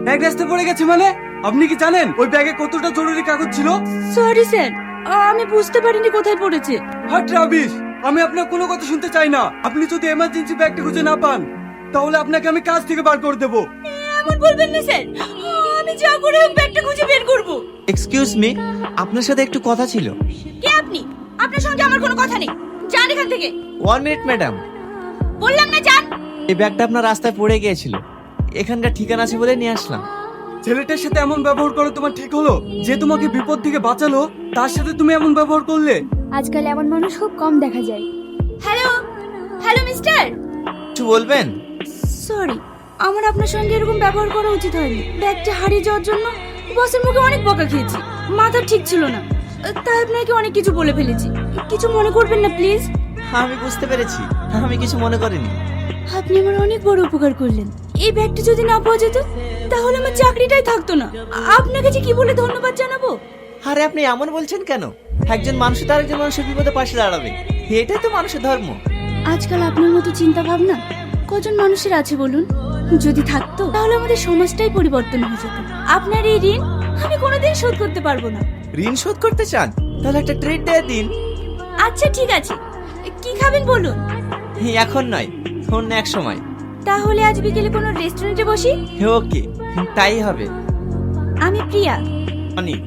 Bag রাস্তায় পড়ে গেছে মানে? আপনি কি জানেন ওই ব্যাগে কতটা জরুরি কাগজ ছিল? সরি স্যার, আমি বুঝতে পারিনি কোথায় পড়েছে। হাট রাবিশ, আমি আপনার কোনো কথা শুনতে চাই না। আপনি যদি এমার্জেন্সি ব্যাগটা খুঁজে না পান তাহলে আপনাকে আমি কাজ থেকে বার করে দেবো। এমন বলবেন না স্যার, আমি যা করে হোক ব্যাগটা খুঁজে বের করব। এক্সকিউজ মি, আপনার সাথে একটু কথা ছিল। কে আপনি? আপনার সঙ্গে আমার কোনো কথা নেই, যান এখান থেকে। 1 মিনিট ম্যাডাম। বললাম না যান। এই ব্যাগটা আপনার রাস্তায় পড়ে গিয়েছিল, এখানকার ঠিকানা আছে বলে নিয়ে আসলাম। ছেলেটার সাথে এমন ব্যবহার করে তোমার ঠিক হলো? যে তোমাকে বিপদ থেকে বাঁচালো তার সাথে তুমি এমন ব্যবহার করলে? আজকাল এমন মানুষ খুব কম দেখা যায়। Hello hello mister. কিছু বলবেন? সরি, আমার আপনার সঙ্গে এরকম ব্যবহার করা উচিত হয়নি। ব্যাগটা হারিয়ে যাওয়ার জন্য বসের মুখে অনেক বকা খেয়েছি, মাথা ঠিক ছিল না, তাই আপনাকে অনেক কিছু বলে ফেলেছি। কিছু মনে করবেন না প্লিজ। আমি বুঝতে পেরেছি, আমি কিছু মনে করিনি। আপনি আমার অনেক বড় উপকার করলেন। এই ব্যাগটা যদি না পাওয়া যেত তাহলে আমার চাকরিটাই থাকতো না। আপনাকে যে কি বলে ধন্যবাদ জানাবো। আরে আপনি এমন বলছেন কেন? একজন মানুষ তার একজন মানুষের বিপদে পাশে দাঁড়াবে, এটাই তো মানুষের ধর্ম। আজকাল আপনার মতো চিন্তা ভাবনা কজন মানুষের আছে বলুন? যদি থাকতো তাহলে আমাদের সমাজটাই পরিবর্তন হয়ে যেত। আপনার এই ঋণ আমি কোনোদিন শোধ করতে পারবো না। ঋণ শোধ করতে চান? তাহলে একটা ট্রিট দিয়ে দিন। আচ্ছা ঠিক আছে, কি খাবেন বলুন? এখন নয়, অন্য এক সময়। তাহলে আজ বিকেলে কোনো রেস্টুরেন্টে বসি। ওকে, তাই হবে। আমি প্রিয়া। অনেক